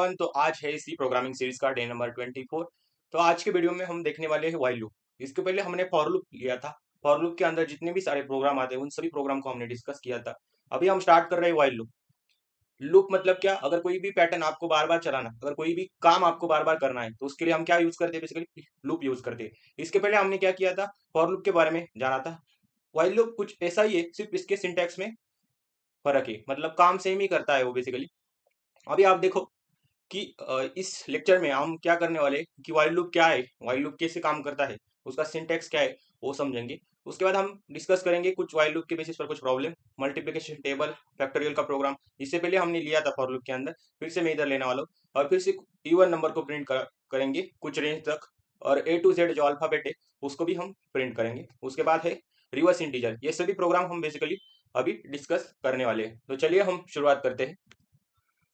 Everyone. तो आज है इसी प्रोग्रामिंग सीरीज का डे नंबर 24। तो आज के वीडियो में हम देखने वाले हैं व्हाइल लूप। इसके पहले हमने फॉर लूप लिया था। फॉर लूप के अंदर जितने भी सारे प्रोग्राम आते हैं उन सभी प्रोग्राम को हमने डिस्कस किया था। अभी हम स्टार्ट कर रहे हैं व्हाइल लूप। लूप मतलब क्या? अगर कोई भी पैटर्न आपको बार बार चलाना, अगर कोई भी काम आपको बार बार करना है तो उसके लिए हम क्या यूज करते हैं? बेसिकली लूप यूज करते हैं। इसके पहले हमने क्या किया था? फॉर लूप के बारे में जाना था। व्हाइल लूप कुछ ऐसा ही है, सिर्फ इसके सिंटैक्स में फर्क है, मतलब काम सेम ही करता है वो बेसिकली। अभी आप देखो कि इस लेक्चर में हम क्या करने वाले हैं कि व्हाइल लूप क्या है, व्हाइल लूप कैसे काम करता है, उसका सिंटैक्स क्या है, वो समझेंगे। उसके बाद हम डिस्कस करेंगे कुछ व्हाइल लूप के बेसिस पर कुछ प्रॉब्लम, मल्टीप्लिकेशन टेबल, फैक्टोरियल का प्रोग्राम। इससे पहले हमने लिया था फॉर लूप के अंदर, फिर से मैं इधर लेने वाला हूँ और फिर से इवन नंबर को प्रिंट करेंगे कुछ रेंज तक, और ए टू जेड जो अल्फाबेट है उसको भी हम प्रिंट करेंगे। उसके बाद है रिवर्स इंटीजर। ये सभी प्रोग्राम हम बेसिकली अभी डिस्कस करने वाले हैं। तो चलिए हम शुरुआत करते हैं।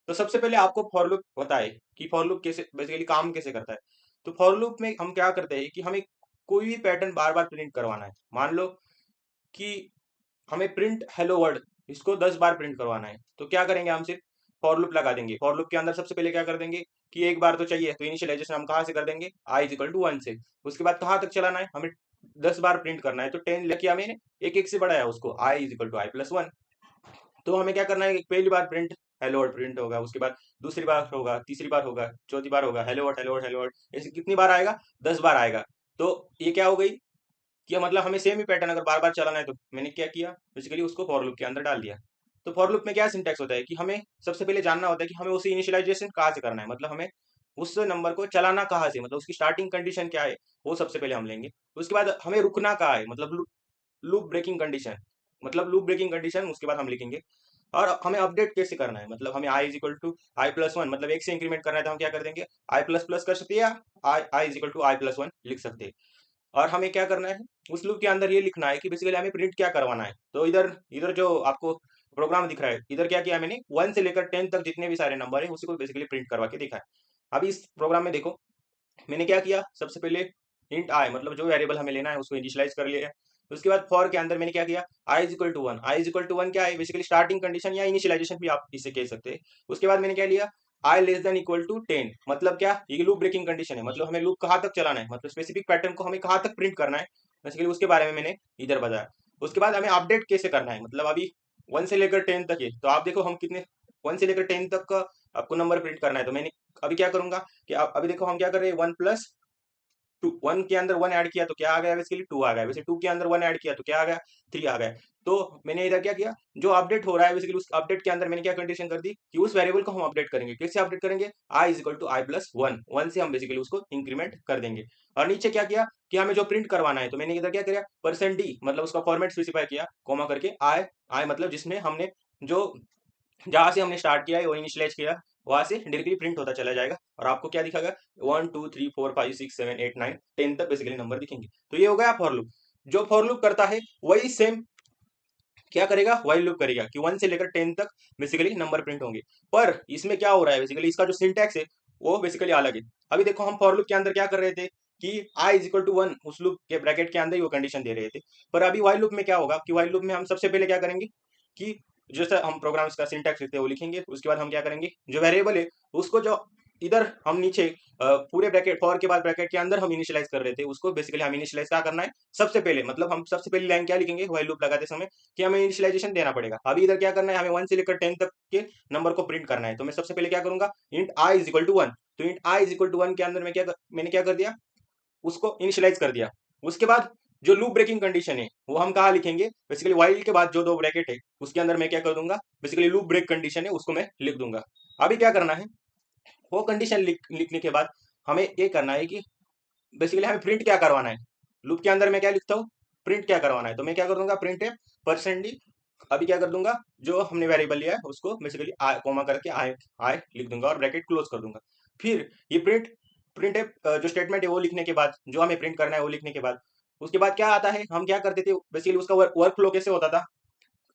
तो सबसे पहले आपको फॉर लूप पता है कि फॉर लूप कैसे बेसिकली काम कैसे करता है। तो फॉर लूप में हम क्या करते हैं कि हमें कोई भी पैटर्न बार बार प्रिंट करवाना है। मान लो कि हमें प्रिंट हेलो वर्ल्ड, इसको 10 बार प्रिंट करवाना है, तो क्या करेंगे? हम सिर्फ फॉर लूप लगा देंगे। फॉर लूप के अंदर सबसे पहले क्या कर देंगे कि एक बार तो चाहिए, तो इनिशियलाइजेशन हम कहाँ से कर देंगे? आई इज इक्वल टू 1 से। उसके बाद कहाँ तक चलाना है? हमें 10 बार प्रिंट करना है, तो 10 लेके हमें एक एक से बढ़ाया उसको, i is equal to i plus 1। तो हमें क्या करना है? पहली बार प्रिंट हेलो वर्ड प्रिंट होगा, उसके बाद दूसरी बार होगा, तीसरी बार होगा, चौथी बार होगा hello word hello word hello word. ऐसे कितनी बार आएगा? 10 बार आएगा। तो ये क्या हो गई कि मतलब हमें सेम ही पैटर्न अगर बार बार चलाना है, तो मैंने क्या किया? बेसिकली उसको फॉर लूप के अंदर डाल दिया। तो फॉर लूप में क्या सिंटैक्स होता है कि हमें सबसे पहले जानना होता है कि हमें उसे इनिशियलाइजेशन कहाँ से करना है, मतलब हमें उस नंबर को चलाना कहाँ से, मतलब उसकी स्टार्टिंग कंडीशन क्या है, वो सबसे पहले हम लेंगे। उसके बाद हमें रुकना कहाँ है, मतलब लूप ब्रेकिंग कंडीशन, मतलब लूप ब्रेकिंग कंडीशन उसके बाद हम लिखेंगे। और हमें अपडेट कैसे करना है, मतलब हमें i is equal to i plus one, मतलब एक से इंक्रीमेंट करना है तो हम क्या कर देंगे? आई प्लस प्लस कर सकते हैं, या i i is equal to i plus one लिख सकते हैं। और हमें क्या करना है? उस लूप के अंदर ये लिखना है कि बेसिकली हमें प्रिंट क्या करवाना है। तो इधर इधर जो आपको प्रोग्राम दिख रहा है, इधर क्या किया मैंने? 1 से लेकर 10 तक जितने भी सारे नंबर है उसी को बेसिकली प्रिंट करवा के दिखा है। अभी इस प्रोग्राम में देखो मैंने क्या किया। सबसे पहले इंट आई, मतलब जो वेरिएबल हमें लेना है उसको इनिशियलाइज कर लिया है। उसके बाद फॉर के अंदर मैंने क्या किया? I is equal to one. I is equal to one क्या है? बेसिकली स्टार्टिंग कंडीशन या इनिशियलाइजेशन भी आप इसे कह सकते हैं। उसके बाद मैंने क्या लिया? आई लेस देन इक्वल टू 10, मतलब क्या? ये लूप ब्रेकिंग कंडीशन है, मतलब हमें लूप कहाँ तक चलाना है, मतलब स्पेसिफिक पैटर्न को हमें कहाँ तक प्रिंट करना है, बेसिकली उसके बारे में मैंने इधर बताया। उसके बाद हमें अपडेट कैसे करना है, मतलब अभी 1 से लेकर 10 तक है, तो आप देखो हम कितने 1 से लेकर 10 तक का आपको नंबर प्रिंट करना है। तो मैंने अभी क्या करूंगा कि अभी देखो हम क्या कर रहे हैं? 1 प्लस 2, 1 के अंदर 1 ऐड किया तो क्या आ गया? बेसिकली 2 आ गया। वैसे 2 के अंदर 1 ऐड किया तो क्या आ गया? 3 आ गया। तो मैंने इधर क्या किया? जो अपडेट हो रहा है बेसिकली उस अपडेट के अंदर मैंने क्या कंडीशन कर दी कि उस वेरिएबल को हम अपडेट करेंगे। कैसे अपडेट करेंगे? I is equal to i plus one, 1 से हम बेसिकली उसको इंक्रीमेंट कर देंगे। और नीचे क्या किया कि हमें जो प्रिंट करवाना है, तो मैंने इधर क्या किया? %d, मतलब उसका फॉर्मेट स्पेसिफाई किया, कॉमा करके आई। आई मतलब जिसमें हमने जो जहां से हमने स्टार्ट किया है वो इनिशियलाइज किया, वहां से डायरेक्टली प्रिंट होता चला जाएगा। और आपको क्या दिखागा? 1 2 3 4 5 6 7 8 9 10 तक बेसिकली नंबर दिखेंगे। तो ये हो गया फॉर लूप। जो फॉर लूप करता है वही सेम क्या करेगा? व्हाइल लूप करेगा कि 1 से लेकर 10 तक बेसिकली नंबर प्रिंट होंगे। पर इसमें क्या हो रहा है? बेसिकली इसका जो सिंटैक्स है वो बेसिकली अलग है। अभी देखो हम फॉर लूप के अंदर क्या कर रहे थे कि आई इज इक्वल टू वन, उस लूप के ब्रैकेट के अंदर ही वो कंडीशन दे रहे थे। पर अभी व्हाइल लूप में क्या होगा कि व्हाइल लूप में हम सबसे पहले क्या करेंगे कि जैसे हम प्रोग्राम्स का सिंटैक्स लिखते हैं वो लिखेंगे। उसके बाद हम क्या करेंगे? जो वेरिएबल है उसको जो इधर हम नीचे पूरे ब्रैकेट फॉर के बाद ब्रैकेट के अंदर हम इनिशियलाइज कर रहे थे उसको बेसिकली हम इनिशियलाइज क्या करना है सबसे पहले, मतलब हम सबसे पहली लाइन क्या लिखेंगे व्हाइल लूप लगाते समय कि हमें इनिशियलाइजेशन देना पड़ेगा। अभी इधर क्या करना है? हमें 1 से लेकर 10 तक के नंबर को प्रिंट करना है। तो मैं सबसे पहले क्या करूंगा? Int I is equal to one. तो int I is equal to one के अंदर मैंने क्या कर दिया? उसको इनिशियलाइज कर दिया। उसके बाद जो लूप ब्रेकिंग कंडीशन है वो हम कहाँ लिखेंगे? बेसिकली व्हाइल के बाद जो दो ब्रैकेट है उसके अंदर मैं क्या कर दूंगा? बेसिकली लूप ब्रेक कंडीशन है उसको मैं लिख दूंगा। अभी क्या करना है? वो कंडीशन लिखने के बाद हमें ये करना है कि बेसिकली हमें प्रिंट क्या करवाना है। लूप के अंदर मैं क्या लिखता हूँ? प्रिंट क्या करवाना है। तो मैं क्या कर दूंगा? प्रिंट है %d। अभी क्या कर दूंगा? जो हमने वेरिएबल लिया है उसको बेसिकली आई कोमा करके आई आई लिख दूंगा और ब्रैकेट क्लोज कर दूंगा। फिर ये प्रिंट प्रिंट है जो स्टेटमेंट है वो लिखने के बाद, जो हमें प्रिंट करना है वो लिखने के बाद, उसके बाद क्या आता है? हम क्या करते थे बेसिकली उसका वर्क फ्लो कैसे होता था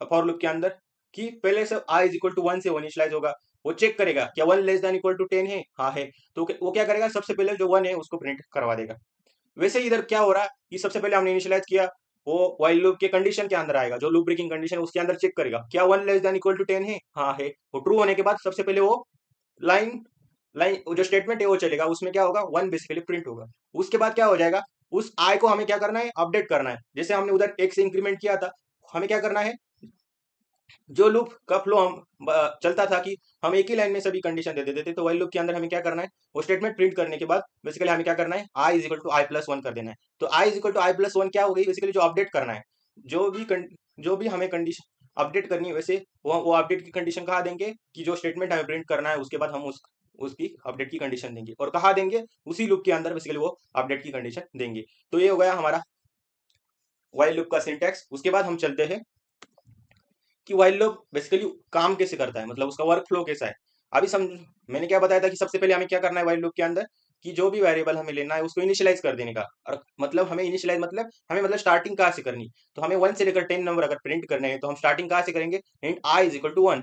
फॉर लूप के अंदर कि पहले से आई इज इक्वल टू वन से वो इनिशियलाइज होगा। वो चेक करेगा क्या 1 लेस देन इक्वल टू 10 है, हाँ है, तो वो क्या करेगा? सबसे पहले जो 1 है उसको प्रिंट करवा देगा। वैसे ही इधर क्या हो रहा है कि सबसे पहले हमने इनिशियलाइज किया, वो व्हाइल लूप के कंडीशन के अंदर आएगा, जो लूप ब्रेकिंग कंडीशन है उसके अंदर चेक करेगा क्या 1 लेस देन इक्वल टू 10 है, हाँ है। वो ट्रू होने के बाद सबसे पहले वो लाइन लाइन जो स्टेटमेंट है वो चलेगा, उसमें क्या होगा, वन बेसिकली प्रिंट होगा। उसके बाद क्या हो जाएगा, उस आई को हमें क्या करना है, अपडेट करना है। जैसे हमने उधर एक से इंक्रीमेंट किया था, हमें क्या करना है, जो लूप का फ्लो हम चलता था कि हम एक ही लाइन में सभी कंडीशन दे देते थे, तो वही लूप के अंदर हमें क्या करना है, वो स्टेटमेंट प्रिंट करने के बाद बेसिकली हमें क्या करना है, आई is equal to i plus one कर देना है। तो i is equal to i plus one क्या हो गई, बेसिकली जो अपडेट करना है, जो भी जो भी हमें कंडीशन अपडेट करनी है, वैसे वो अपडेट की कंडीशन कहाँ देंगे, कि जो स्टेटमेंट हमें प्रिंट करना है उसके बाद हम उसकी अपडेट की कंडीशन देंगे, और कहाँ देंगे, उसी लूप के अंदर बेसिकली वो अपडेट की कंडीशन देंगे। तो ये हो गया हमारा व्हाइल लूप का सिंटैक्स। उसके बाद हम चलते हैं कि व्हाइल लूप बेसिकली काम कैसे करता है, मतलब उसका वर्क फ्लो कैसा है। अभी समझ, मैंने क्या बताया था कि सबसे पहले हमें क्या करना है व्हाइल लूप के अंदर, कि जो भी वेरिएबल हमें लेना है उसको इनिशियलाइज कर देने का। और मतलब हमें इनिशियलाइज मतलब हमें मतलब स्टार्टिंग कहाँ से करनी, तो हमें 1 से लेकर 10 नंबर अगर प्रिंट करने हैं तो हम स्टार्टिंग कहाँ से करेंगे, int I is equal to one.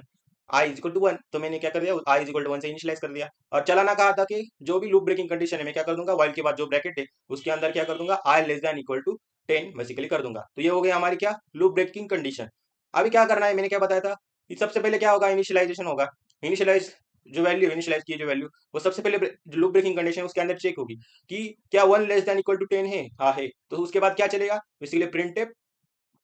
I is equal to one, तो मैंने क्या कर दिया, I is equal to one से इनिशियलाइज कर दिया। और चलाना कहा था कि जो भी लूप ब्रेकिंग कंडीशन है मैं क्या कर दूंगा, व्हाइल के बाद जो ब्रैकेट है उसके अंदर क्या कर दूंगा, i less than equal to 10 basically कर दूंगा। तो ये हो गई हमारी क्या, लूप ब्रेकिंग कंडीशन। अभी क्या करना है, मैंने क्या बताया था कि सबसे पहले क्या होगा, इनिशियलाइजेशन होगा। इनिशियलाइज जो वैल्यू इनिशियलाइज की जो वैल्यू, वो सबसे पहले जो लूप ब्रेकिंग कंडीशन उसके अंदर चेक होगी कि क्या one less than equal to 10 है, हाँ है। तो उसके बाद क्या चलेगा, basically print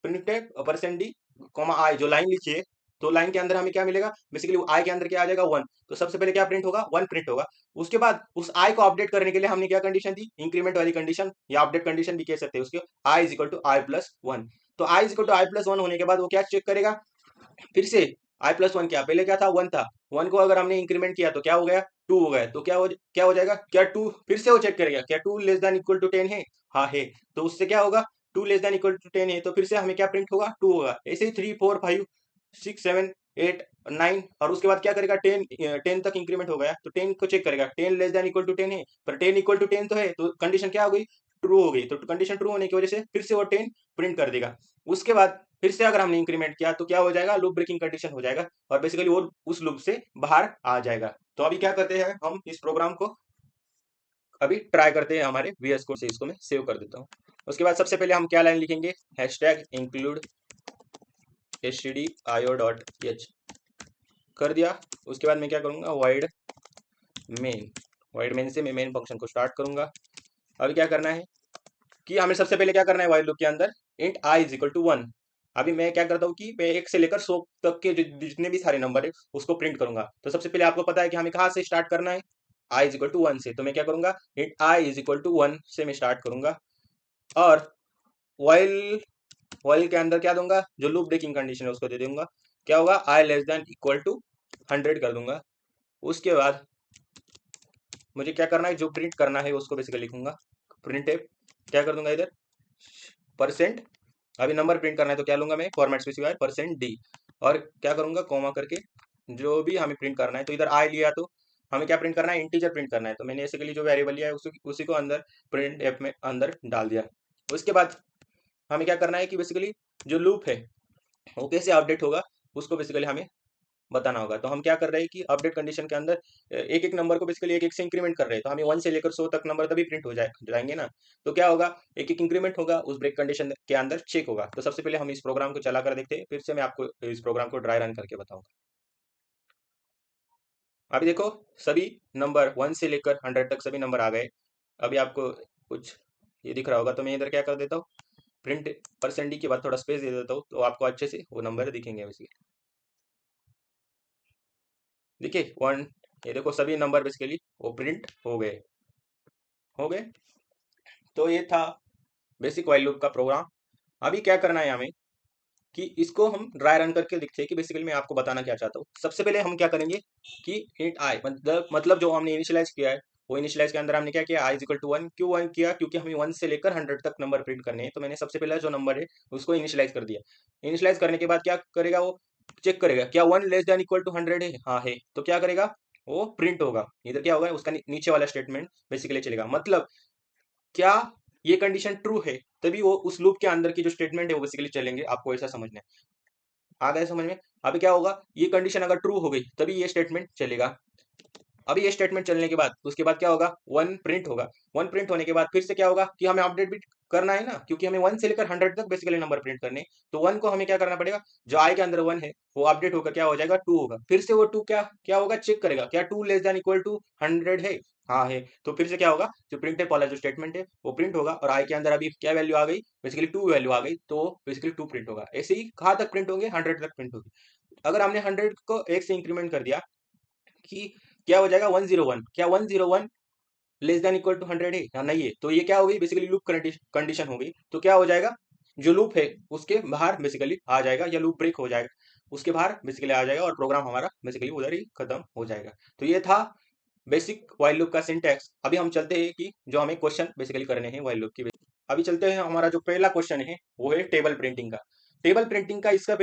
percent d comma i जो लाइन लिखी है, तो लाइन के अंदर हमें क्या मिलेगा, बेसिकली आई के अंदर क्या आ जाएगा, वन। तो सबसे पहले क्या प्रिंट होगा, वन प्रिंट होगा। उसके बाद उस आई को अपडेट करने के लिए हमने क्या कंडीशन दी, इंक्रीमेंट वाली कंडीशन या अपडेट कंडीशन भी कह सकते हैं उसके, i is equal to i plus one. तो i is equal to i plus one होने के बाद वो क्या चेक करेगा, फिर से आई प्लस वन, क्या पहले क्या था, वन था, वन को अगर हमने इंक्रीमेंट किया तो क्या हो गया, टू हो गया। तो क्या हो जाएगा, क्या टू, फिर से वो चेक करेगा क्या two less than equal to 10 है, हाँ है। तो उससे क्या होगा, two less than equal to 10 है, तो फिर से हमें क्या प्रिंट होगा, टू होगा। ऐसे ही 3 4 5 6 7 8 9, और उसके बाद क्या करेगा, 10 तक इंक्रीमेंट हो गया तो 10 को चेक करेगा, 10 लेस देन इक्वल टू 10 है, पर 10 इक्वल टू 10 तो है, तो कंडीशन क्या हो गई, ट्रू हो गई। तो कंडीशन ट्रू होने की वजह से फिर से वो 10 प्रिंट कर देगा। उसके बाद फिर से अगर हमने इंक्रीमेंट किया तो क्या हो जाएगा, लूप ब्रेकिंग कंडीशन हो जाएगा, और बेसिकली वो उस लूप से बाहर आ जाएगा। तो अभी क्या करते हैं, हम इस प्रोग्राम को अभी ट्राई करते हैं हमारे VS कोड से, इसको मैं सेव कर देता हूँ। उसके बाद सबसे पहले हम क्या लाइन लिखेंगे, हैशटैग इंक्लूड stdio.h कर दिया। उसके बाद मैं क्या करूंगा, वाइड मेन से मैं मेन फंक्शन को स्टार्ट करूंगा। अभी क्या करना है कि हमें सबसे पहले क्या करना है, वाइल लूप के अंदर int I is equal to one. अभी मैं क्या करता हूँ कि मैं 1 से लेकर 100 तक के जितने भी सारे नंबर है उसको प्रिंट करूंगा। तो सबसे पहले आपको पता है कि हमें कहाँ से स्टार्ट करना है, आई इज इक्वल टू वन से। तो मैं क्या करूंगा, int I is equal to one से मैं स्टार्ट करूंगा, और वाइल वाइल के अंदर क्या दूंगा, जो लूप ब्रेकिंग कंडीशन है उसको दे दूंगा, क्या होगा, आई लेस देन इक्वल टू 100 कर दूंगा। उसके बाद मुझे क्या करना है, जो प्रिंट करना है उसको बेसिकली लिखूंगा, प्रिंट क्या कर दूंगा इधर, परसेंट। अभी नंबर प्रिंट करना है तो क्या लूंगा मैं, फॉर्मेट स्पेसिफायर परसेंट डी, और क्या करूंगा, कॉमा करके जो भी हमें प्रिंट करना है। तो इधर आई लिया तो हमें क्या प्रिंट करना है, इंटीजर प्रिंट करना है, तो मैंने ऐसे के लिए जो वेरिएबल लिया है उसी को अंदर प्रिंट एफ में अंदर डाल दिया। उसके बाद हमें क्या करना है कि बेसिकली जो लूप है वो कैसे अपडेट होगा उसको बेसिकली हमें बताना होगा। तो हम क्या कर रहे हैं कि अपडेट कंडीशन के अंदर एक एक नंबर को बेसिकली एक एक से इंक्रीमेंट कर रहे हैं, तो हमें 1 से लेकर 100 तक नंबर तभी प्रिंट हो जाएंगे ना। तो क्या होगा, एक एक इंक्रीमेंट होगा, उस ब्रेक कंडीशन के अंदर चेक होगा। तो सबसे पहले हम इस प्रोग्राम को चला कर देखते हैं, फिर से मैं आपको इस प्रोग्राम को ड्राई रन करके बताऊंगा। अभी देखो, सभी नंबर 1 से लेकर 100 तक सभी नंबर आ गए। अभी आपको कुछ ये दिख रहा होगा, तो मैं इधर क्या कर देता हूँ, प्रिंट परसेंट डी के बाद थोड़ा स्पेस दे देता हूँ, तो आपको अच्छे से वो नंबर दिखेंगे वैसे। देखिए वन, ये देखो सभी नंबर बेसिकली वो प्रिंट हो गए। तो ये था बेसिक व्हाइल लूप का प्रोग्राम। अभी क्या करना है हमें कि इसको हम ड्राई रन करके देखते हैं कि बेसिकली मैं आपको बताना क्या चाहता हूँ। सबसे पहले हम क्या करेंगे कि इंट आई मतलब जो हमने इनिशियलाइज किया है, वो इनिशियलाइज के अंदर हमने क्या किया, आई इक्वल टू वन। क्यों वन किया, क्योंकि हमें 1 से लेकर 100 तक नंबर प्रिंट करने हैं। तो मैंने सबसे पहला जो नंबर है उसको इनिशियलाइज कर दिया। इनिशियलाइज करने के बाद क्या करेगा, वो चेक करेगा क्या 1 लेस देन इक्वल टू 100 है, हाँ है। तो क्या करेगा, वो प्रिंट होगा। इधर क्या होगा, उसका नीचे वाला स्टेटमेंट बेसिकली चलेगा। मतलब क्या ये कंडीशन ट्रू है तभी वो उस लूप के अंदर की जो स्टेटमेंट है वो बेसिकली चलेंगे। आपको ऐसा समझना है, आ गया समझ में। अभी क्या होगा, ये कंडीशन अगर ट्रू हो गई तभी ये स्टेटमेंट चलेगा। अभी ये स्टेटमेंट चलने के बाद उसके बाद क्या होगा, 1 प्रिंट होगा। 1 प्रिंट होने के बाद फिर से क्या होगा कि हमें अपडेट भी करना है ना, क्योंकि हमें 1 से लेकर 100 तक बेसिकली नंबर प्रिंट करने हैं। तो 1 को हमें क्या करना पड़ेगा, जो आई के अंदर 1 है वो अपडेट होकर क्या हो जाएगा, 2 होगा। फिर से वो 2 क्या क्या होगा, चेक करेगा क्या 2 लेस देन इक्वल टू 100 है। हाँ है, तो फिर से क्या होगा, जो प्रिंटफ वाला जो स्टेटमेंट है वो प्रिंट होगा, और आई के अंदर अभी क्या वैल्यू आ गई, बेसिकली 2 वैल्यू आ गई, तो बेसिकली 2 प्रिंट होगा। ऐसे ही कहाँ तक प्रिंट होंगे, 100 तक प्रिंट होगी। अगर हमने 100 को 1 से इंक्रीमेंट कर दिया कि क्या हो जाएगा, 101, क्या 101 लेस देन इक्वल टू 100 है या नहीं है, तो ये क्या हो गई, बेसिकली लूप कंडीशन हो गई। तो क्या हो जाएगा, जो लूप है उसके बाहर बेसिकली आ जाएगा, या लूप ब्रेक हो जाएगा, उसके बाहर बेसिकली आ जाएगा, और प्रोग्राम हमारा बेसिकली उधर ही खत्म हो जाएगा। तो ये था बेसिक व्हाइल लूप का सिंटैक्स। अभी हम चलते हैं कि जो हमें क्वेश्चन बेसिकली करने हैं व्हाइल लूप की। अभी चलते हैं, हमारा जो पहला क्वेश्चन है वो है टेबल प्रिंटिंग का। टेबल प्रिंटिंग का इसके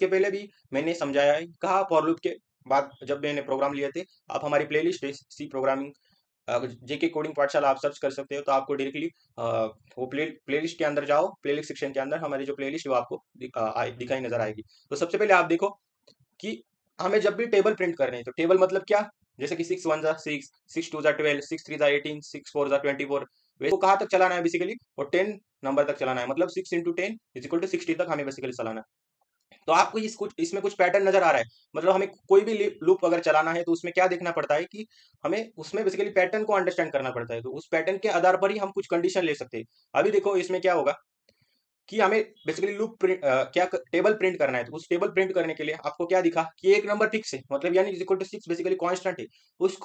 पहले भी मैंने समझाया है, कहा फॉर लूप के बाद जब मैंने प्रोग्राम लिए थे। आप हमारी प्लेलिस्ट है सी प्रोग्रामिंग जेके कोडिंग पाठशाला, आप सर्च कर सकते हो, तो आपको डायरेक्टली वो प्लेलिस्ट के अंदर जाओ, प्लेलिस्ट सेक्शन के अंदर हमारी जो प्लेलिस्ट है वो आपको दिखाई नजर आएगी। तो सबसे पहले आप देखो कि हमें जब भी टेबल प्रिंट करने हैं, तो टेबल मतलब क्या, जैसे कि 6 1 6, 6 2 12, 6 3 18, 6 4 24, वो कहाँ तक चलाना है बेसिकली, और 10 नंबर तक चलाना है, मतलब 6 × 10 = 60 तक हमें बेसिकली चलाना है। तो आपको इसमें कुछ पैटर्न नजर आ रहा है, मतलब हमें कोई भी लूप अगर चलाना है तो उसमें क्या देखना पड़ता है कि हमें उसमें बेसिकली पैटर्न को अंडरस्टैंड करना पड़ता है, तो उस पैटर्न के आधार पर ही हम कुछ कंडीशन ले सकते हैं। अभी देखो इसमें क्या होगा कि हमें basically loop print table print करना है, तो उस टेबल प्रिंट करने के लिए आपको क्या दिखा कि एक नंबर फिक्स है, मतलब यानी इक्वल टू 6 बेसिकली कांस्टेंट है। उस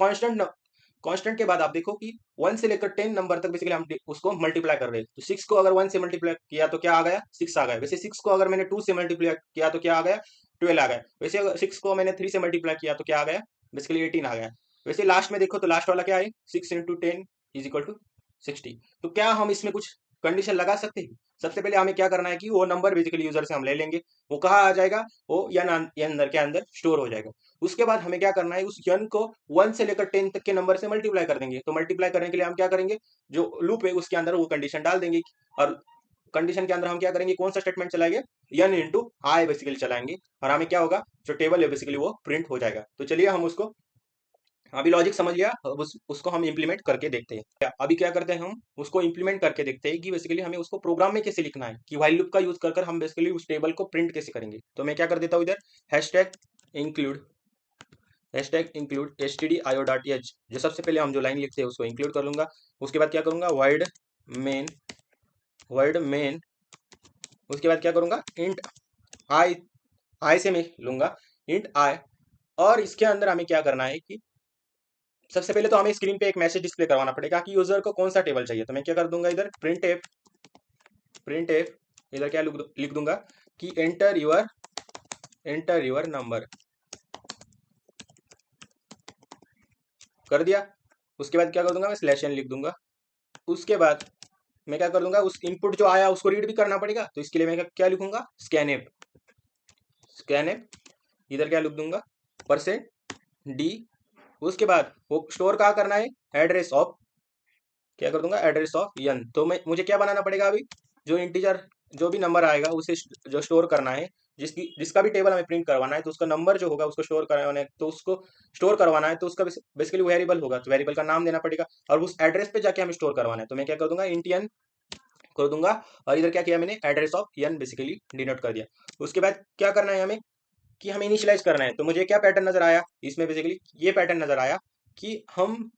कांस्टेंट के बाद आप देखो कि 1 से लेकर 10 नंबर तक बेसिकली हम उसको मल्टीप्लाई कर रहे हैं। तो 6 को अगर 1 से मल्टीप्लाई किया तो क्या आ गया, 6 आ गया। वैसे 6 को अगर मैंने 2 से मल्टीप्लाई किया तो क्या आ गया, 12 आ गया। वैसे अगर 6 को मैंने 3 से मल्टीप्लाई किया तो क्या आ गया, बेसिकली 18 आ गया। वैसे लास्ट में देखो तो लास्ट वाला क्या है, 6 × 10 = 60। तो क्या हम इसमें कुछ कंडीशन लगा सकते हैं। सबसे पहले हमें क्या करना है कि वो नंबर बेसिकली यूजर से हम ले लेंगे, वो कहाँ आ जाएगा, वो यन के अंदर स्टोर हो जाएगा। उसके बाद हमें क्या करना है, उस यन को 1 से लेकर 10 तक के नंबर से मल्टीप्लाई कर देंगे। तो मल्टीप्लाई करने के लिए हम क्या करेंगे, जो लूप है उसके अंदर वो कंडीशन डाल देंगे, और कंडीशन के अंदर हम क्या करेंगे, कौन सा स्टेटमेंट चलाएंगे, यन इंटू आई बेसिकली चलाएंगे, और हमें क्या होगा, जो टेबल है बेसिकली वो प्रिंट हो जाएगा। तो चलिए हम उसको, अभी लॉजिक समझ लिया, अब उसको हम इंप्लीमेंट करके देखते हैं। अभी क्या करते हैं, हम उसको इंप्लीमेंट करके देखते हैं कि बेसिकली हमें उसको प्रोग्राम में कैसे लिखना है, कि व्हाइल लूप का यूज कर हम बेसिकली उस टेबल को प्रिंट कैसे करेंगे। तो मैं क्या कर देता हूँ इधर, हैशटैग इंक्लूड stdio.h, जो सबसे पहले हम जो लाइन लिखते हैं उसको इंक्लूड कर लूंगा। उसके बाद क्या करूंगा, वर्ड मेन। उसके बाद क्या करूंगा, इंट आई से मैं लूंगा इंट आई। और इसके अंदर हमें क्या करना है कि सबसे पहले तो हमें स्क्रीन पे एक मैसेज डिस्प्ले करवाना पड़ेगा कि यूजर को कौन सा टेबल चाहिए। तो मैं क्या कर दूंगा इधर, प्रिंट एफ इधर क्या लिख दूंगा कि एंटर योर नंबर, कर दिया। उसके बाद क्या कर दूंगा, मैं स्लैश एन लिख दूंगा। उसके बाद मैं क्या कर दूंगा, उस इनपुट जो आया उसको रीड भी करना पड़ेगा, तो इसके लिए मैं क्या लिखूंगा, स्कैनएप इधर क्या लिख दूंगा, %d। उसके बाद वो स्टोर कहाँ करना है, एड्रेस ऑफ, क्या कर दूंगा, एड्रेस ऑफ यन। तो मुझे क्या बनाना पड़ेगा अभी, जो इंटीजर जो भी नंबर आएगा उसे जो स्टोर करना है, जिसका भी टेबल हमें प्रिंट करवाना है, तो उसका नंबर जो होगा उसको स्टोर करवाना है, तो उसको स्टोर करवाना है, तो उसका बेसिकली वेरिएबल होगा, तो वेरिएबल का नाम देना पड़ेगा, और उस एड्रेस पे जाके हमें स्टोर करवाना है। तो मैं क्या कर दूंगा, इंटियन कर दूंगा, और इधर क्या किया मैंने, address of N basically denote कर दिया। उसके बाद क्या करना है हमें, कि हमें इनिशियलाइज करना है। तो मुझे क्या पैटर्न नजर आया इसमें, बेसिकली ये पैटर्न नजर आया कि हम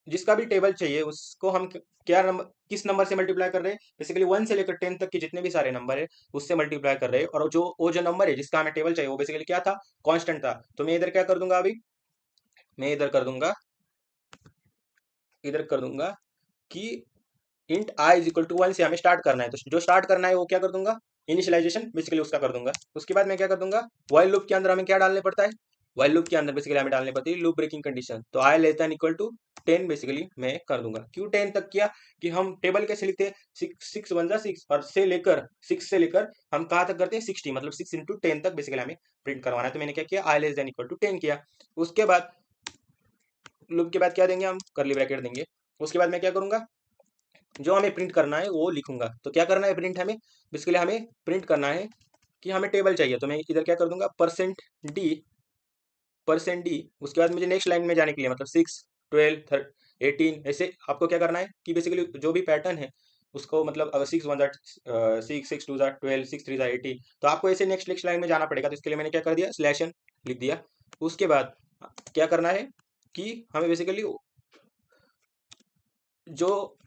जिसका भी टेबल चाहिए उसको हम क्या नंबर, किस नंबर से मल्टीप्लाई कर रहे हैं, बेसिकली 1 से लेकर 10 तक के जितने भी सारे नंबर है उससे मल्टीप्लाई कर रहे हैं, और जो नंबर है जिसका हमें टेबल चाहिए वो बेसिकली क्या था, कांस्टेंट था। तो मैं इधर क्या कर दूंगा, अभी मैं इधर कर दूंगा कि इंट i = 1 से हमें स्टार्ट करना है, तो जो स्टार्ट करना है वो क्या कर दूंगा, इनिशियलाइजेशन बेसिकली उसका कर दूंगा। उसके बाद मैं क्या कर दूंगा, व्हाइल लूप के अंदर हमें क्या डालने पड़ता है, व्हाइल लूप के अंदर बेसिकली हमें डालने पड़ती है लूप ब्रेकिंग कंडीशन। तो i <= 10 बेसिकली मैं कर दूंगा। क्यों 10 तक किया, कि हम टेबल कैसे लिखते हैं, 6 1 6, और सिक्स से लेकर हम कहाँ तक करते हैं, 60, मतलब 6 × 10 तक बेसिकली हमें प्रिंट करवाना है। तो मैंने क्या किया, i <= 10 किया। उसके बाद लूप के बाद क्या देंगे, हम करली ब्रैकेट देंगे। उसके बाद मैं क्या करूंगा, जो हमें प्रिंट करना है वो लिखूंगा। तो क्या करना है प्रिंट, हमें बेसिकली हमें प्रिंट करना है कि हमें टेबल चाहिए। तो मैं इधर क्या कर दूंगा, %d %d, उसके बाद मुझे नेक्स्ट लाइन में जाने के लिए मतलब 6, 12, 18 ऐसे आपको क्या करना है कि बेसिकली जो भी पैटर्न है उसको मतलब अगर 6 1 6, 6 2 12, 6 3 18, तो आपको ऐसे नेक्स्ट नेक्स्ट लाइन में जाना पड़ेगा। तो इसके लिए मैंने क्या कर दिया, स्लैशन लिख दिया। उसके बाद क्या करना है कि हमें बेसिकली जो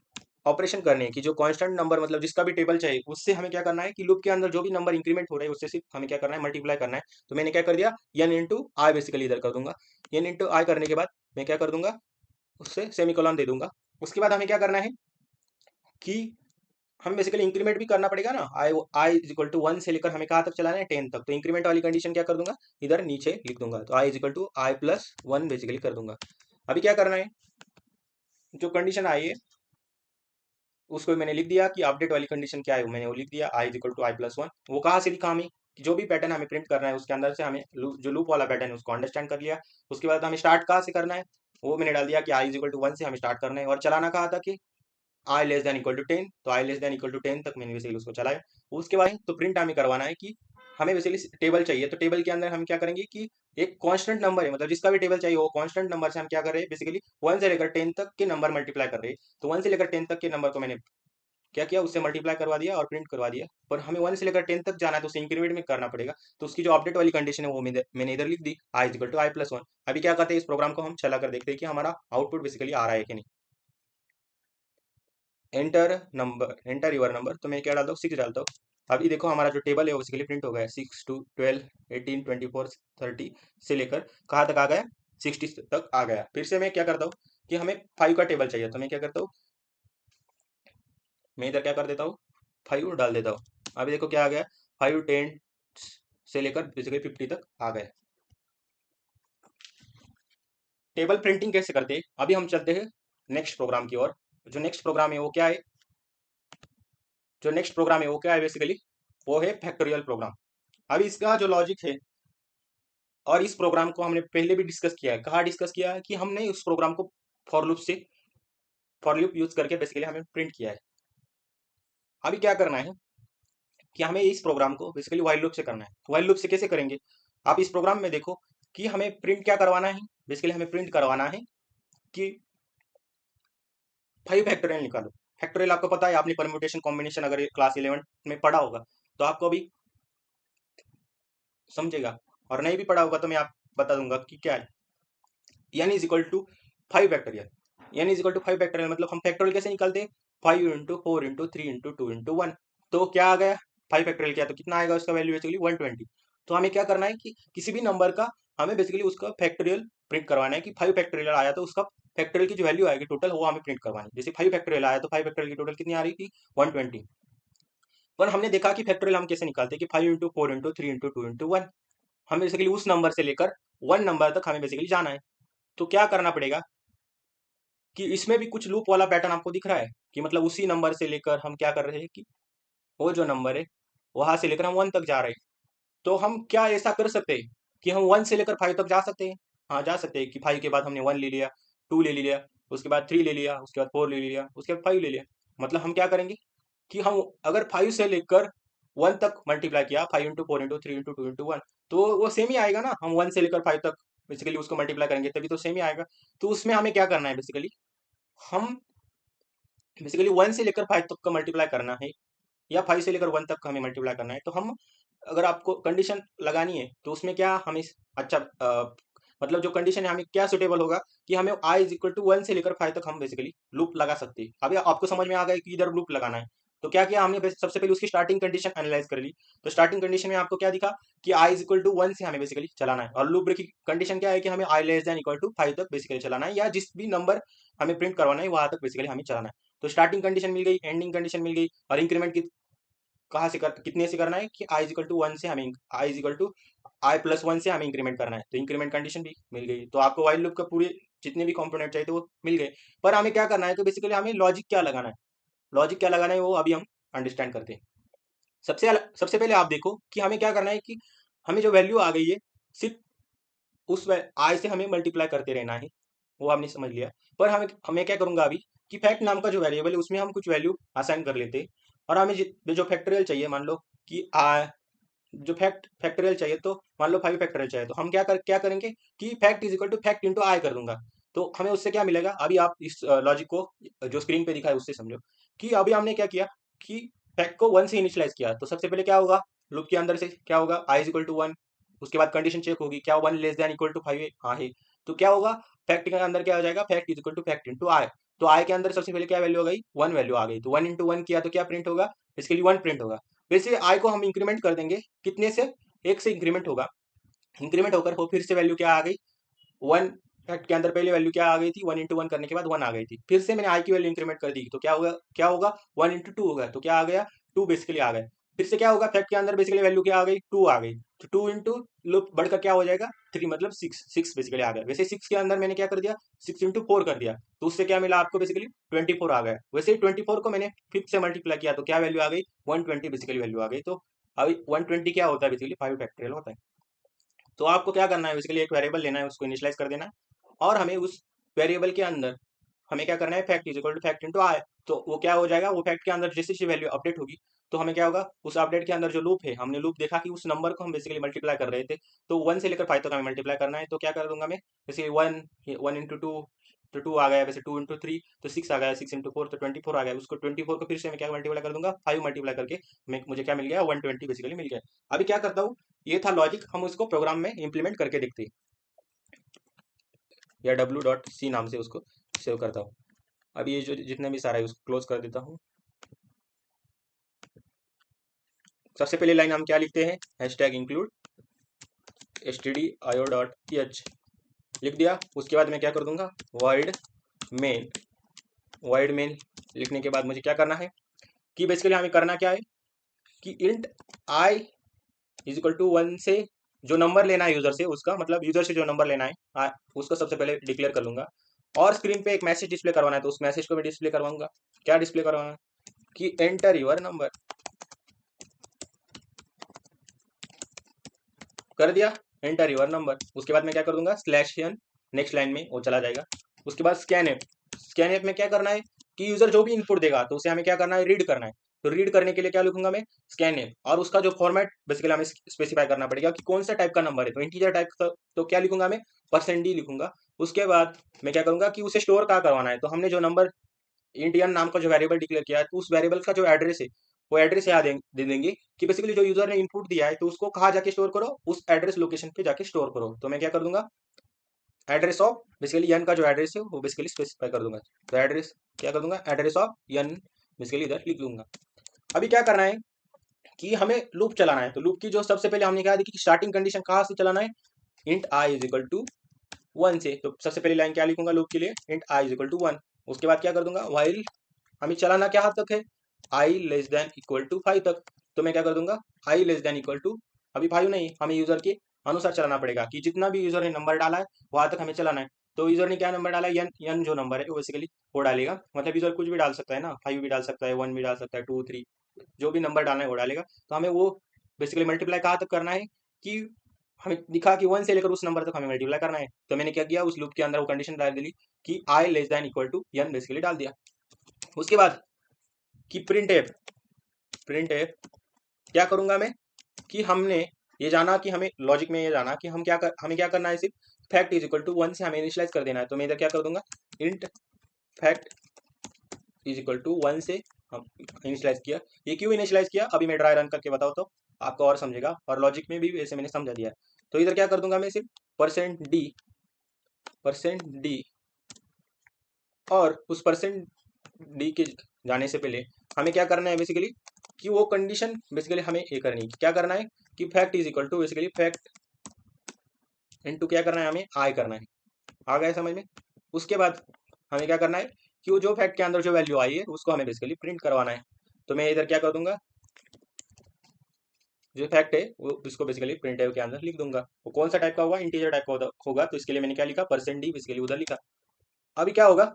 ऑपरेशन करने हैं कि जो कांस्टेंट नंबर मतलब जिसका भी टेबल चाहिए उससे हमें क्या करना है कि लूप के अंदर जो भी नंबर इंक्रीमेंट हो रहे हैं उससे सिर्फ हमें क्या करना है, मल्टीप्लाई करना है। तो मैंने क्या कर दिया, n इंटू आई बेसिकली इधर कर दूंगा। n इंटू आई करने के बाद मैं क्या कर दूंगा, उससे सेमीकोलन दे दूंगा। उसके बाद हमें क्या करना है कि हम बेसिकली इंक्रीमेंट भी करना पड़ेगा ना, आई आई इज इक्वल टू 1 से लेकर हमें कहाँ तक चलाना है, 10 तक। तो इंक्रीमेंट वाली कंडीशन क्या कर दूंगा, इधर नीचे लिख दूंगा। तो i is equal to i plus 1 basically कर दूंगा। अभी क्या करना है, जो कंडीशन आई है उसको मैंने लिख दिया कि अपडेट वाली कंडीशन क्या है, मैंने वो लिख दिया I equal to i plus 1। वो कहाँ से लिखा हमें कि जो भी पैटर्न हमें प्रिंट करना है उसके अंदर से हमें जो लूप वाला पैटर्न है उसको अंडरस्टैंड कर लिया। उसके बाद हमें स्टार्ट कहाँ से करना है, वो मैंने डाल दिया कि आई इक्वल टू 1 से हमें स्टार्ट करना है। और चलाना कहा था कि i less than equal to 10, तो आई लेस देन इक्वल टू 10 तक मैंने बेसिकली उसको चलाया। उसके बाद तो प्रिंट हमें करवाना है कि हमें बेसिकली टेबल चाहिए। तो टेबल के अंदर हम क्या करेंगे कि एक कांस्टेंट नंबर है, मतलब जिसका भी टेबल चाहिए वो कांस्टेंट नंबर से हम क्या कर रहे हैं, बेसिकली 1 से लेकर 10 तक के नंबर मल्टीप्लाई कर रहे हैं। तो 1 से लेकर 10 तक के नंबर को मैंने क्या किया, उससे मल्टीप्लाई करवा दिया और प्रिंट करवा दिया। पर हमें 1 से लेकर 10 तक जाना है तो उसे इंक्रीमेंट में करना पड़ेगा। तो उसकी जो अपडेट वाली कंडीशन है वो मैंने इधर लिख दी, I equal to i plus 1। अभी क्या करते हैं, इस प्रोग्राम को हम चला कर देखते हैं कि हमारा आउटपुट बेसिकली आ रहा है कि नहीं। एंटर योर नंबर, तो मैं क्या डालता हूँ, 6 डालता हूँ। अभी देखो हमारा जो टेबल है वो बेसिकली प्रिंट हो गया है। 6 2 12 18 24 30 से लेकर कहाँ तक आ गया, 60 तक आ गया। फिर से मैं क्या करता हूँ कि हमें 5 का टेबल चाहिए, तो मैं क्या करता हूँ, मैं इधर क्या कर देता हूँ, 5 डाल देता हूँ। अभी देखो क्या आ गया, 5 10 से लेकर बेसिकली 50 तक आ गए। टेबल प्रिंटिंग कैसे करते हैं, अभी हम चलते हैं नेक्स्ट प्रोग्राम की ओर। जो नेक्स्ट प्रोग्राम है वो क्या है, बेसिकली वो है फैक्टोरियल प्रोग्राम। अब इसका जो लॉजिक है, और इस प्रोग्राम को हमने पहले भी डिस्कस किया है। कहाँ डिस्कस किया है कि हमने उस प्रोग्राम को फॉर लूप यूज करके बेसिकली हमें प्रिंट किया है। अभी क्या करना है कि हमें इस प्रोग्राम को बेसिकली व्हाइल लूप से करना है। व्हाइल लूप से कैसे करेंगे, आप इस प्रोग्राम में देखो कि हमें प्रिंट क्या करवाना है, बेसिकली हमें प्रिंट करवाना है कि 5 फैक्टोरियल निकालो। फैक्टोरियल आपको पता है, आपने परम्यूटेशन कॉम्बिनेशन अगर क्लास 11 में पढ़ा होगा तो आपको अभी समझेगा, और नहीं भी पढ़ा होगा तो मैं आप बता दूंगा कि क्या है। n is equal to 5 factorial. n is equal to 5 factorial मतलब हम फैक्टोरियल कैसे निकालते हैं, 5 इंटू 4 इंटू 3 इंटू 2 इंटू 1। तो क्या आ गया, 5 फैक्टोरियल किया तो कितना आएगा, उसका वैल्यू बेसिकली 120। तो हमें क्या करना है कि किसी भी नंबर का हमें बेसिकली उसका फैक्टोरियल प्रिंट करवाना है कि 5 फैक्टोरियल आया तो उसका फैक्टोरियल की जो वैल्यू आएगी टोटल वो हमें प्रिंट करवानी है। जैसे 5 फैक्टोरियल आया तो 5 फैक्टोरियल की टोटल कितनी आ रही थी, 120। पर हमने देखा कि फैक्टोरियल हम कैसे निकालते हैं कि 5 इंटू 4 इंटू 3 इंटू 2 इंटू 1। हमें बेसिकली उस नंबर से लेकर 1 नंबर तक हमें बेसिकली जाना है। तो क्या करना पड़ेगा कि इसमें भी कुछ लूप वाला पैटर्न आपको दिख रहा है कि मतलब उसी नंबर से लेकर हम क्या कर रहे हैं कि वो जो नंबर है वहां से लेकर हम 1 तक जा रहे हैं। तो हम क्या ऐसा कर सकते हैं कि हम 1 से लेकर 5 तक जा सकते हैं। हाँ जा सकते हैं कि 5 के बाद हमने 1 ले लिया, 2 ले लिया, उसके बाद 3 ले लिया, उसके बाद 4 ले लिया, उसके बाद 5 ले लिया। मतलब हम क्या करेंगे कि हम अगर 5 से लेकर 1 तक मल्टीप्लाई किया, 5 इंटू 4 इंटू 3 इंटू 2 इंटू 1, तो वो सेम ही आएगा ना। हम 1 से लेकर 5 तक बेसिकली उसको मल्टीप्लाई करेंगे तभी तो सेम ही आएगा। तो उसमें हमें क्या करना है, बेसिकली हम बेसिकली 1 से लेकर 5 तक का मल्टीप्लाई करना है या 5 से लेकर 1 तक का हमें मल्टीप्लाई करना है। तो हम अगर आपको कंडीशन लगानी है तो उसमें क्या हमें अच्छा मतलब जो कंडीशन है हमें क्या सुटेबल होगा कि हमें आई इज इक्वल टू 1 से लेकर 5 तक हम बेसिकली लूप लगा सकते हैं। अभी आपको समझ में आ गया कि इधर लूप लगाना है। तो क्या किया हमने, सबसे पहले उसकी स्टार्टिंग कंडीशन एनालाइज कर ली। तो स्टार्टिंग कंडीशन में आपको क्या दिखा कि आई इज इक्वल टू 1 से हमें बेसिकली चलाना है, और लूप ब्रेक की कंडीशन क्या है कि हमें आई लेस देन इक्वल टू 5 तक बेसिकली चलाना है, या जिस भी नंबर हमें प्रिंट करवाना है वहां तक बेसिकली हमें चलाना है। तो स्टार्टिंग कंडीशन मिल गई, एंडिंग कंडीशन मिल गई, और इंक्रीमेंट कहाँ से कितने से करना है कि आई इक्वल टू 1 से हमें I equal to i plus 1 से हमें इंक्रीमेंट करना है। तो इंक्रीमेंट कंडीशन भी मिल गई। तो आपको वाइल लूप का पूरे जितने भी कंपोनेंट चाहिए थे वो मिल गए। पर हमें क्या करना है, तो बेसिकली हमें लॉजिक क्या लगाना है, वो अभी हम अंडरस्टैंड करते हैं। सबसे पहले आप देखो कि हमें क्या करना है कि हमें जो वैल्यू आ गई है सिर्फ उस आई से हमें मल्टीप्लाई करते रहना है, वो आपने समझ लिया। पर हमें क्या करूंगा अभी कि फैक्ट नाम का जो वेरिएबल है उसमें हम कुछ वैल्यू असाइन कर लेते हैं। और हमें जो फैक्टोरियल चाहिए, मान लो कि जो फैक्टोरियल चाहिए, तो मान लो 5 फैक्टोरियल चाहिए, तो हम क्या करेंगे कि fact is equal to fact into i कर दूंगा। तो हमें उससे क्या मिलेगा, अभी आप इस लॉजिक को जो स्क्रीन पे दिखा है उससे समझो कि अभी हमने क्या किया कि फैक्ट को 1 से इनिशियलाइज किया। तो सबसे पहले क्या होगा, लूप के अंदर से क्या होगा, आई इज इक्वल टू 1। उसके बाद कंडीशन चेक होगी, क्या 1 लेस देन इक्वल टू 5 है, हाँ है। तो क्या होगा, फैक्ट के अंदर क्या हो जाएगा, fact is equal to fact into i. तो आई के अंदर सबसे पहले क्या वैल्यू आ गई, 1 वैल्यू आ गई। तो 1 इंटू 1 किया तो क्या प्रिंट होगा, इसके लिए 1 प्रिंट होगा। वैसे आई को हम इंक्रीमेंट कर देंगे, कितने से, 1 से इंक्रीमेंट होगा। इंक्रीमेंट होकर वो फिर से वैल्यू क्या आ गई, 1 के अंदर पहले वैल्यू क्या आ गई थी, 1 इंटू 1 करने के बाद 1 आ गई थी। फिर से मैंने आई की वैल्यू इंक्रीमेंट कर दी, तो क्या होगा 1 इंटू 2 होगा, तो क्या आ गया, 2 बेसिकली आ गए। फिर से क्या होगा, फैक्ट के अंदर बेसिकली वैल्यू क्या आ गई, 2 आ गई। तो 2 इंटू लूप बढ़कर क्या हो जाएगा, 3, मतलब 6 बेसिकली आ गया। वैसे 6 के अंदर मैंने क्या कर दिया, 6 इंटू 4 कर दिया, तो उससे क्या मिला आपको, बेसिकली 24 आ गया। वैसे ही 24 को मैंने 5 से मल्टीप्लाई किया, तो क्या वैल्यू आ गई, 120 बेसिकली वैल्यू आ गई। तो अभी 120 क्या होता है, बेसिकली 5 फैक्टोरियल होता है। तो आपको क्या करना है, बेसिकली एक वेरिएबल लेना है, उसको इनिशियलाइज कर देना है, और हमें उस वेरिएबल के अंदर हमें क्या करना है, fact is equal to fact into i. तो वो क्या हो जाएगा, वो फैक्ट के अंदर जैसे जैसे वैल्यू अपडेट होगी, तो हमें क्या होगा, उस अपडेट के अंदर जो लूप है, हमने लूप देखा कि उस नंबर को हम बेसिकली मल्टीप्लाई कर रहे थे, तो 1 से लेकर 5 तक हमें मल्टीप्लाई करना है। तो क्या कर दूंगा मैं, जैसे 1 इंटू 2, तो 2 आ गया। वैसे 2 इंटू 3 तो 6 आ गया, 6 इंटू 4 तो 24 आ गया। उसको 24 को फिर से मैं क्या मल्टीप्लाई कर दूंगा, 5 मल्टीप्लाई करके मुझे क्या मिल गया, 120 बेसिकली मिल गया। अभी क्या करता हूँ, ये था लॉजिक, हम उसको प्रोग्राम में इंप्लीमेंट करके देखते हैं, या w.c नाम से उसको सेव करता हूँ। अब ये जो जितने भी सारा है उसको क्लोज कर देता हूँ। सबसे पहले लाइन हम क्या लिखते हैं, हैशटैग इंक्लूड stdio.h लिख दिया। उसके बाद मैं क्या कर दूंगा, void main। void main लिखने के बाद मुझे क्या करना है कि बेसिकली हमें करना क्या है कि int i is equal to 1 से जो नंबर लेना है यूजर से, उसका मतलब यूजर से जो नंबर लेना है उसको सबसे पहले डिक्लेयर कर लूंगा। और स्क्रीन पे एक मैसेज डिस्प्ले करवाना है, तो उस मैसेज को मैं डिस्प्ले करवाऊंगा। क्या डिस्प्ले करवाना है कि एंटर यूर नंबर, कर दिया एंटर यूर नंबर। उसके बाद मैं क्या कर दूंगा, /n, नेक्स्ट लाइन में वो चला जाएगा। उसके बाद स्कैन एप में क्या करना है कि यूजर जो भी इनपुट देगा तो उसे हमें क्या करना है, रीड करना है। तो रीड करने के लिए क्या लिखूंगा मैं, स्कैन एप, और उसका जो फॉर्मेट बेसिकली हमें स्पेसिफाई करना पड़ेगा कि कौन सा टाइप का नंबर है। तो इंटीजर टाइप का, तो क्या लिखूंगा मैं, %d लिखूंगा। उसके बाद मैं क्या करूंगा कि उसे स्टोर कहाँ करवाना है, तो हमने जो नंबर इंडियन नाम का जो वेरिएबल डिक्लेयर किया है, तो उस वेरिएबल का जो एड्रेस है वो एड्रेस यहाँ दे देंगे कि बेसिकली जो यूजर ने इनपुट दिया है तो उसको कहाँ जाके स्टोर करो, उस एड्रेस लोकेशन पे जाके स्टोर करो। तो मैं क्या कर दूंगा, एड्रेस ऑफ बेसिकली यन का जो एड्रेस है वो बेसिकली स्पेसिफाई कर दूंगा। तो एड्रेस क्या कर दूंगा, एड्रेस ऑफ यन बेसिकली इधर लिख लूंगा। अभी क्या करना है कि हमें लूप चलाना है। तो लूप की जो सबसे पहले हमने क्या देखी कि स्टार्टिंग कंडीशन कहाँ से चलाना है, int I is equal to 1 से। तो सबसे पहली लाइन क्या लिखूंगा लूप के लिए, int I is equal to 1। उसके बाद क्या कर दूंगा, व्हाइल हमें चलाना क्या हद तक है, आई लेस देन इक्वल टू 5 तक। तो मैं क्या कर दूंगा, i less than equal to, अभी 5 नहीं, हमें यूजर के अनुसार चलाना पड़ेगा कि जितना भी यूजर ने नंबर डाला है वहां तक हमें चलाना है। तो यूजर ने क्या नंबर डाला है, यन जो नंबर है वो बेसिकली वो डालेगा। मतलब यूजर कुछ भी डाल सकता है ना, 5 भी डाल सकता है, 1 भी डाल सकता है, 2 3, जो भी नंबर डालना है वो डालेगा। तो हमें वो बेसिकली मल्टीप्लाई कहाँ तक करना है कि हमें दिखा कि 1 से लेकर उस नंबर तक हमें मल्टीप्लाई करना है। तो मैंने क्या किया, उस लूप के अंदर वो कंडीशन डाल दी कि i less than equal to n basically डाल दिया। उसके बाद कि प्रिंट एफ क्या करूंगा मैं कि हमने ये जाना कि हमें लॉजिक में ये जाना कि हमें क्या करना है, सिर्फ फैक्ट इज इक्वल टू 1 से हमें इनिशियलाइज कर देना है। तो मैं इधर क्या कर दूंगा, int fact is equal to 1 से हम इनिशियलाइज किया। ये क्यों इनिशियलाइज किया अभी मैं ट्राई रन करके बताओ तो आपको और समझेगा, और लॉजिक में भी वैसे मैंने समझा दिया है। तो इधर क्या कर दूंगा मैं, सिर्फ %d, और उस %d के जाने से पहले हमें क्या करना है बेसिकली कि वो कंडीशन बेसिकली हमें ये करनी है, क्या करना है कि fact is equal to basically fact into क्या करना है, हमें आई करना है। आ गया समझ में। उसके बाद हमें क्या करना है कि वो जो फैक्ट के अंदर जो वैल्यू आई है उसको हमें बेसिकली प्रिंट करवाना है। तो मैं इधर क्या कर दूंगा, जो फैक्ट है वो उसको बेसिकली प्रिंट के अंदर लिख दूंगा। वो कौन सा टाइप का होगा, इंटीजर टाइप का होगा। तो इसके लिए मैंने क्या लिखा, %d बेसिकली उधर लिखा। अभी क्या होगा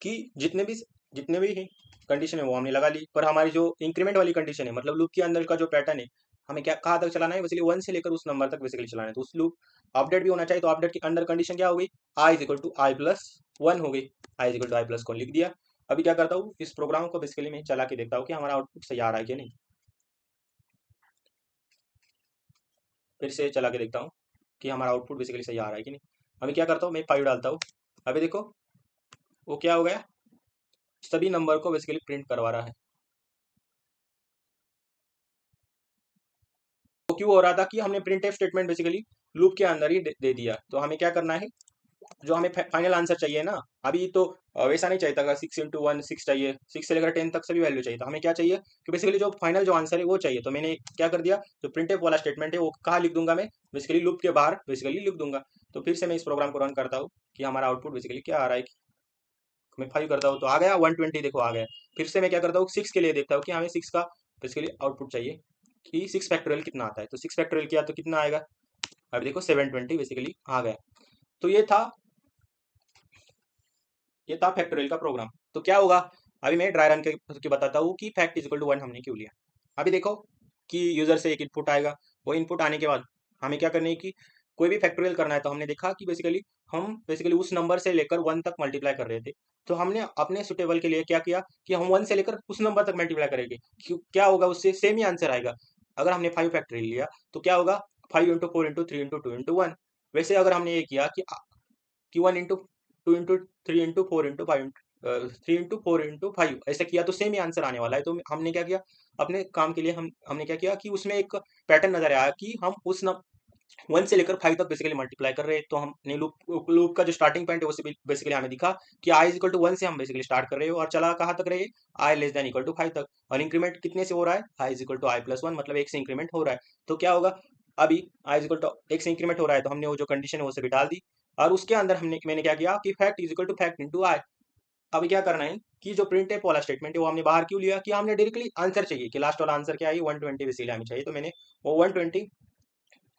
कि जितने भी कंडीशन है वो हमने लगा ली, पर हमारी जो इंक्रीमेंट वाली कंडीशन है, मतलब लूप के अंदर का जो पैटर्न है, हमें क्या कहाँ तक चलाना है, बेसिकली 1 से लेकर उस नंबर तक बेसिकली चलाना है। तो उस लूप अपडेट भी होना चाहिए। तो अपडेट के अंडर कंडीशन क्या हो गई, i is equal to i plus 1 हो गई। I is equal to i plus 1 लिख दिया। अभी क्या करता हूँ, इस प्रोग्राम को बेसिकली मैं चला के देखता हूँ कि हमारा आउटपुट सही आ रहा है कि नहीं। फिर से चला के देखता हूँ कि हमारा आउटपुट बेसिकली सही आ रहा है कि नहीं। अभी क्या करता हूँ, मैं 5 डालता हूँ। अभी देखो वो क्या हो गया, सभी नंबर को बेसिकली प्रिंट करवा रहा है। तो क्यों हो रहा था कि हमने print F statement basically loop के अंदर ही दे दिया। तो हमें क्या करना है, जो हमें फाइनल आंसर चाहिए ना, अभी तो वैसा नहीं चाहिए था 6 × 1 6 चाहिए, 6 से लेकर 10 तक सभी वैल्यू चाहिए था। हमें क्या चाहिए कि बेसिकली जो फाइनल जो आंसर है वो चाहिए। तो मैंने क्या कर दिया, जो प्रिंटफ वाला स्टेटमेंट है वो कहाँ लिख दूंगा, मैं बेसिकली लूप के बाहर बेसिकली लिख दूंगा। तो फिर से मैं इस प्रोग्राम को रन करता हूँ कि हमारा आउटपुट बेसिकली क्या आ रहा है। मैं 5 करता हूँ तो आ गया 120, देखो आ गया। फिर से मैं क्या करता हूँ, 6 के लिए देखता हूँ कि हमें 6 का बेसिकली आउटपुट चाहिए कि 6 फैक्टोरियल कितना आता है। तो 6 फैक्टोरियल किया तो कितना आएगा, अभी देखो 720 बेसिकली आ गया। तो ये था फैक्टोरियल का प्रोग्राम। तो क्या होगा, अभी मैं ड्राई रन के बताता हूँ कि फैक्ट इज इक्वल टू 1 हमने क्यों लिया। अभी देखो कि यूजर से एक इनपुट आएगा, वो इनपुट आने के बाद हमें क्या करना है कि कोई भी फैक्टोरियल करना है। तो हमने देखा कि बेसिकली हम बेसिकली उस नंबर से लेकर 1 तक मल्टीप्लाई कर रहे थे। तो हमने अपने सुटेबल के लिए क्या किया कि हम 1 से लेकर उस नंबर तक मल्टीप्लाई करेंगे। क्या होगा, उससे सेम ही आंसर आएगा। अगर हमने 5 फैक्टोरियल लिया तो क्या होगा, 5 × 4 × 3 × 2 × 1। वैसे अगर हमने ये किया कि 1 × 2 × 3 × 4 × 5, 3 × 4 × 5 ऐसा किया तो सेम ही आंसर आने वाला है। तो हमने क्या किया, अपने काम के लिए हमने क्या किया कि उसमें एक पैटर्न नजर आया कि हम उस 1 से लेकर 5 तक बेसिकली मल्टीप्लाई कर रहे हैं। तो हमने लूप का जो स्टार्टिंग पॉइंट है वो बेसिकली हमें दिखा कि आई इज इक्वल टू 1 से हम बेसिकली स्टार्ट कर रहे हो और चला कहाँ तक रहे, आई लेस देन इक्वल टू 5 तक। और इंक्रीमेंट कितने से हो रहा है, आई इज इक्वल टू i+1, मतलब 1 से इंक्रीमेंट हो रहा है। तो क्या होगा, अभी आई इज इक्वल टू 1 से इंक्रीमेंट हो रहा है तो हमने वो जो कंडीशन है वो सभी डाल दी। और उसके अंदर मैंने क्या किया कि fact is equal to fact into i. अभी क्या करना है कि जो प्रिंट टाइप वाला स्टेटमेंट है वो हमने बाहर क्यों लिया, कि हमने डायरेक्टली आंसर चाहिए कि लास्ट वाला आंसर क्या है, 120 बेसिकली हमें चाहिए। तो मैंने वो 120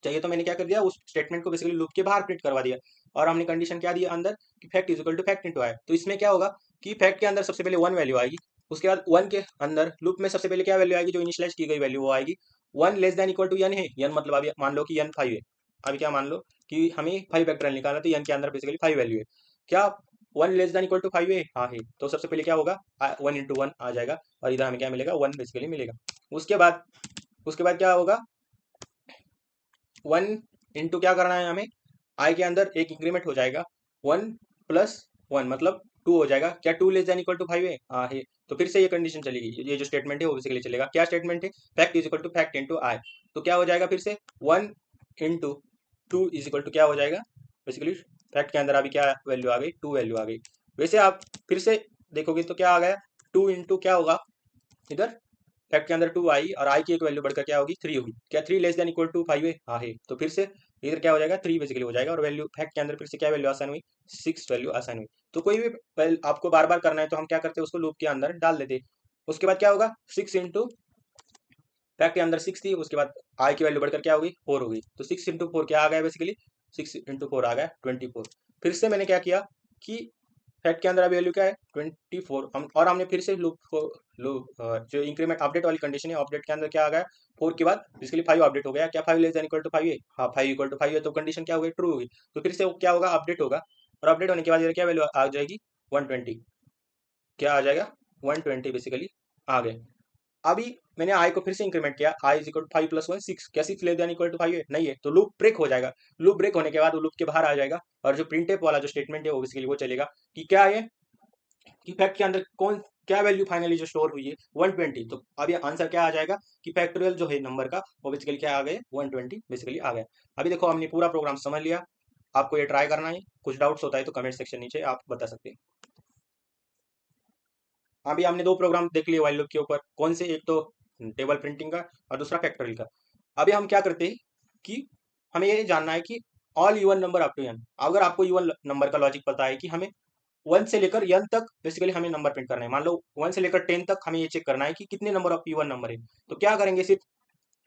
चाहिए तो मैंने क्या कर दिया, उस स्टेटमेंट को बेसिकली लूप के बाहर प्रिंट करवा दिया। और हमने कंडीशन क्या दिया अंदर कि fact is equal to fact into i. तो इसमें क्या होगा कि फैक्ट के अंदर सबसे पहले 1 वैल्यू आएगी, उसके बाद 1 के अंदर लूप में सबसे पहले क्या वैल्यू आएगी, जो इनिशियलाइज की गई वैल्यू वो आएगी। 1 less than equal to n है, n मतलब अभी मान लो कि n 5 है। अभी क्या मान लो कि हमें 5 वेक्टर निकालना, तो n के अंदर बेसिकली 5 वैल्यू है। क्या 1 लेस देन इक्वल टू 5 है, हाँ है। तो सबसे पहले क्या होगा, 1 × 1 आ जाएगा और इधर हमें क्या मिलेगा, 1 बेसिकली मिलेगा। उसके बाद क्या होगा, 1 इंटू क्या करना है हमें, आई के अंदर एक इंक्रीमेंट हो जाएगा, 1 + 1 मतलब 2 हो जाएगा। क्या 2 लेस देन इक्वल टू 5 है, हाँ है। तो फिर से ये कंडीशन चलेगी, ये जो स्टेटमेंट है वो बेसिकली चलेगा। क्या स्टेटमेंट है, fact is equal to fact into i. तो क्या हो जाएगा फिर से 1 × 2 इज इक्वल टू क्या हो जाएगा, बेसिकली फैक्ट के अंदर अभी क्या वैल्यू आ गई, 2 वैल्यू आ गई। वैसे आप फिर से देखोगे तो क्या आ गया, 2 इंटू क्या होगा, इधर फैक्ट के अंदर 2 आई और आई की एक वैल्यू बढ़कर क्या होगी, 3 होगी। क्या 3 लेस देन इक्वल टू 5 है, हाँ है। तो फिर से इधर क्या हो जाएगा, 3 बेसिकली हो जाएगा और वैल्यू फैक्ट के अंदर फिर से क्या वैल्यू आसान हुई, 6 वैल्यू आसान हुई। तो कोई भी आपको बार बार करना है तो हम क्या करते हैं, उसको लूप के अंदर डाल देते। उसके बाद क्या होगा, 6 इंटू फैक्ट के अंदर 6 थी, उसके बाद आई की वैल्यू बढ़कर क्या होगी, 4 होगी। तो 6 × 4 क्या आ गया, बेसिकली 6 × 4 आ गया 24। फिर से मैंने क्या किया कि फैक्ट के अंदर अभी वैल्यू क्या है, 24। और हमने फिर से लूप जो इंक्रीमेंट अपडेट वाली कंडीशन है, अपडेट के अंदर क्या आ गया, 4 के बाद बेसिकली 5 अपडेट हो गया। क्या 5 लेस देन इक्वल टू 5 है, हाँ 5 इक्वल टू 5 है। तो कंडीशन क्या होगी, ट्रू होगी। तो फिर से वो क्या होगा, अपडेट होगा। और अपडेट होने के बाद इधर क्या वैल्यू आ जाएगी, 120। क्या आ जाएगा, 120 बेसिकली आ गए। अभी मैंने आई को फिर से इंक्रीमेंट किया, आई इज इक्वल टू 5 + 1 6। क्या 6 लेस देन इक्वल टू 5 है, नहीं है। तो लूप ब्रेक हो जाएगा। लूप ब्रेक होने के बाद वो लूप के बाहर आ जाएगा और जो प्रिंटफ वाला जो स्टेटमेंट है वो बेसिकली वो चलेगा कि क्या है कि फैक्ट के अंदर क्या वैल्यू फाइनली जो स्टोर हुई है, 120। तो अभी आंसर क्या आ जाएगा कि फैक्टोरियल जो है नंबर का वो बेसिकली क्या आ गए, 120 बेसिकली आ गया। अभी देखो हमने पूरा प्रोग्राम समझ लिया। आपको ये ट्राई करना है, कुछ डाउट्स होता है तो कमेंट सेक्शन नीचे आप बता सकते हैं। अभी हमने 2 प्रोग्राम देख लिए व्हाइल लूप के ऊपर, कौन से, एक तो टेबल प्रिंटिंग का और दूसरा फैक्टोरियल का। अभी हम क्या करते हैं कि हमें ये जानना है कि all even number up to n। अगर आपको इवन नंबर का लॉजिक पता है कि हमें 1 से लेकर n तक बेसिकली हमें नंबर प्रिंट करना है, मान लो 1 से लेकर 10 तक हमें ये चेक करना है कि कितने नंबर ऑफ इवन नंबर है। तो क्या करेंगे, सिर्फ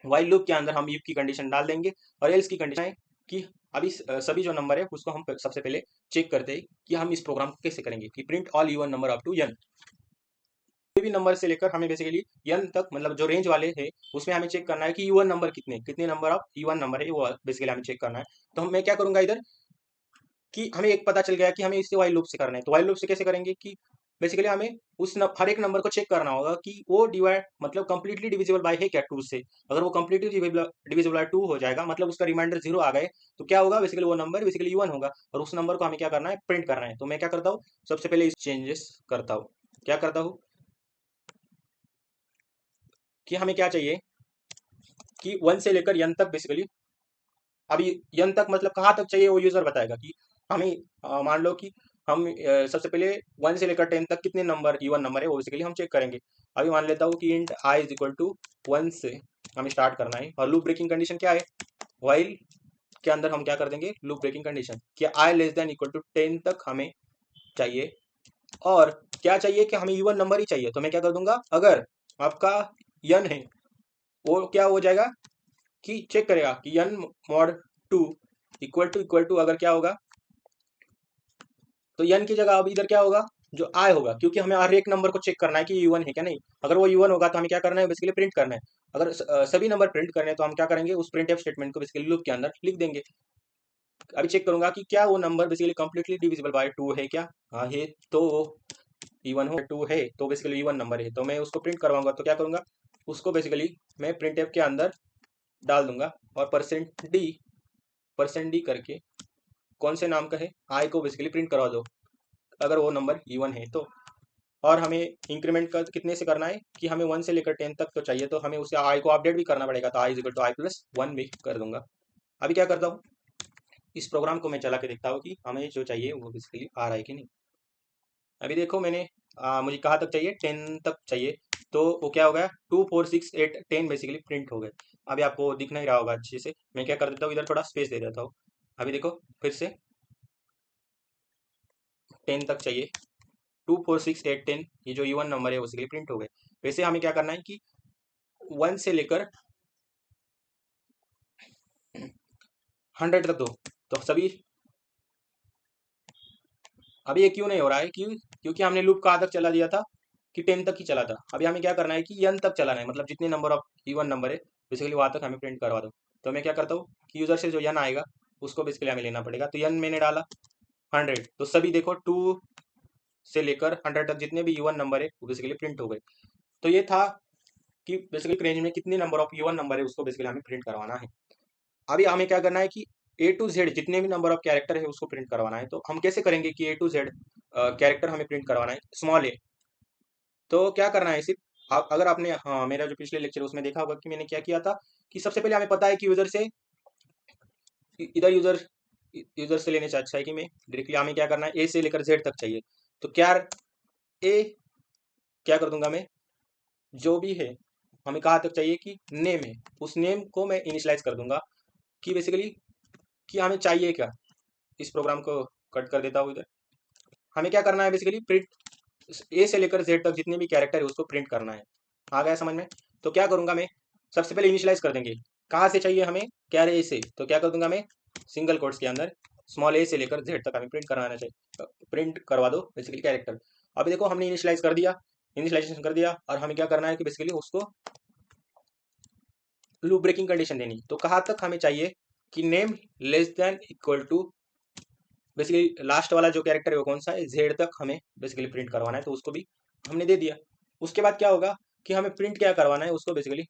व्हाइल लूप के अंदर हम इफ की कंडीशन डाल देंगे और एल्स की कंडीशन है कि अभी सभी जो नंबर है उसको हम सबसे पहले चेक करते हैं कि हम इस प्रोग्राम को कैसे करेंगे कि print all even number up to n। कोई भी नंबर से लेकर हमें बेसिकली n तक, मतलब जो रेंज वाले है उसमें हमें चेक करना है कि इवन नंबर कितने कितने नंबर ऑफ इवन नंबर है, वो बेसिकली हमें चेक करना है। तो मैं क्या करूंगा इधर कि हमें एक पता चल गया कि हमें इससे वाइल लूप से करना है। तो वाइल लूप से कैसे करेंगे कि बेसिकली हमें हर एक नंबर को चेक करना होगा कि वो डिवाइड मतलब कंप्लीटली डिविजिबल बाय है क्या 2 से। अगर वो कंप्लीटली डिविजिबल बाय 2 हो जाएगा मतलब उसका रिमाइंडर 0 आ गए, तो क्या होगा बेसिकली वो नंबर बेसिकली इवन होगा और उस नंबर को हमें क्या करना है, प्रिंट करना है। तो मैं क्या करता हूँ, सबसे पहले इस चेंजेस करता हूँ। क्या करता हूँ कि हमें क्या चाहिए कि 1 से लेकर n तक बेसिकली, अभी n तक मतलब कहाँ तक चाहिए वो यूजर बताएगा कि हमें मान लो कि हम सबसे पहले 1 से लेकर 10 तक कितने नंबर इवन नंबर है वो बेसिकली हम चेक करेंगे। अभी मान लेता हूँ कि int i is equal to 1 से हमें स्टार्ट करना है और लूप ब्रेकिंग कंडीशन क्या है, व्हाइल के अंदर हम क्या कर देंगे, लूप ब्रेकिंग कंडीशन कि i less than equal to 10 तक हमें चाहिए। और क्या चाहिए कि हमें इवन नंबर ही चाहिए, तो मैं क्या कर दूंगा, अगर आपका n है वो क्या हो जाएगा कि चेक करेगा कि n मॉड 2 इक्वल टू अगर क्या होगा, तो n की जगह अब इधर क्या होगा, जो i होगा, क्योंकि हमें हर एक नंबर को चेक करना है कि इवन है क्या नहीं। अगर वो इवन होगा तो हमें क्या करना है, बेसिकली प्रिंट करना है। अगर सभी नंबर प्रिंट करने हैं तो हम क्या करेंगे, उस प्रिंट एफ स्टेटमेंट को बेसिकली लूप के अंदर लिख देंगे। अभी चेक करूंगा कि क्या वो number basically completely divisible by 2 है क्या, हाँ है, तो इवन हो 2 है तो बेसिकली इवन नंबर है, तो मैं उसको प्रिंट करवाऊंगा। तो क्या करूंगा, उसको बेसिकली मैं प्रिंट एफ के अंदर डाल दूंगा और परसेंट डी करके कौन से नाम का है, आई को बेसिकली प्रिंट करवा दो अगर वो नंबर इवन है तो। और हमें इंक्रीमेंट का कितने से करना है कि हमें 1 से लेकर 10 तक तो चाहिए, तो हमें उसे आई को अपडेट भी करना पड़ेगा, तो i is equal to i plus 1 भी कर दूंगा। अभी क्या करता हूँ, इस प्रोग्राम को मैं चला के देखता हूँ कि हमें जो चाहिए वो बेसिकली आ रहा है कि नहीं। अभी देखो मैंने मुझे कहाँ तक चाहिए, 10 तक चाहिए, तो वो क्या हो गया, 2 4 6 8 10 बेसिकली प्रिंट हो गए। अभी आपको दिख नहीं रहा होगा अच्छे से, मैं क्या कर देता हूँ, इधर थोड़ा स्पेस दे देता हूँ। अभी देखो फिर से 10 तक चाहिए, 2 4 6 8 10 ये जो इवन नंबर है बेसिकली प्रिंट हो गए। वैसे हमें क्या करना है कि 1 से लेकर 100 तक दो, तो सभी। अभी ये क्यों नहीं हो रहा है, क्योंकि हमने लूप कहाँ तक चला दिया था कि 10 तक ही चला था। अभी हमें क्या करना है कि n तक चलाना है, मतलब जितने नंबर ऑफ इवन नंबर है बेसिकली वहां तक हमें प्रिंट करवा दो। तो मैं क्या करता हूँ कि यूजर से जो n आएगा उसको बेसिकली हमें लेना पड़ेगा। तो n मैंने डाला 100, तो सभी देखो 2 से लेकर 100 तक जितने भी इवन नंबर है वो बेसिकली प्रिंट हो गए। तो ये था कि बेसिकली रेंज में कितने नंबर ऑफ इवन नंबर है उसको बेसिकली हमें प्रिंट करवाना है। अभी हमें क्या करना है कि ए टू जेड जितने भी नंबर ऑफ कैरेक्टर है उसको प्रिंट करवाना है। तो हम कैसे करेंगे कि ए टू जेड कैरेक्टर हमें प्रिंट करवाना है स्मॉल ए, तो क्या करना है सिर्फ अगर आपने हाँ मेरा जो पिछले लेक्चर उसमें देखा होगा कि मैंने क्या किया था कि सबसे पहले हमें पता है कि यूजर से इधर यूजर से लेने से अच्छा है कि मैं डायरेक्टली, हमें क्या करना है ए से लेकर जेड तक चाहिए। तो क्या ए क्या कर दूंगा मैं, जो भी है हमें कहाँ तक चाहिए कि नेम है, उस नेम को मैं इनिशलाइज कर दूंगा कि बेसिकली कि हमें चाहिए क्या। इस प्रोग्राम को कट कर देता हूँ इधर। हमें क्या करना है बेसिकली प्रिंट ए से लेकर जेड तक जितने भी कैरेक्टर है उसको प्रिंट करना है। आ गया समझ में। तो क्या करूंगा मैं, सबसे पहले इनिशियलाइज कर देंगे कहाँ से चाहिए हमें, क्या ए से, तो क्या कर दूंगा मैं सिंगल कोट्स के अंदर स्मॉल ए से लेकर जेड तक हमें प्रिंट करवाना चाहिए, प्रिंट करवा दो बेसिकली कैरेक्टर। अभी देखो हमने इनिशियलाइज कर दिया, इनिशियलाइजेशन कर दिया और हमें क्या करना है कि बेसिकली उसको लूप ब्रेकिंग कंडीशन देनी। तो कहाँ तक हमें चाहिए कि name less than equal to basically last वाला जो कैरेक्टर है वो कौन सा है, जेड तक हमें बेसिकली प्रिंट करवाना है, तो उसको भी हमने दे दिया। उसके बाद क्या होगा कि हमें प्रिंट क्या करवाना है उसको बेसिकली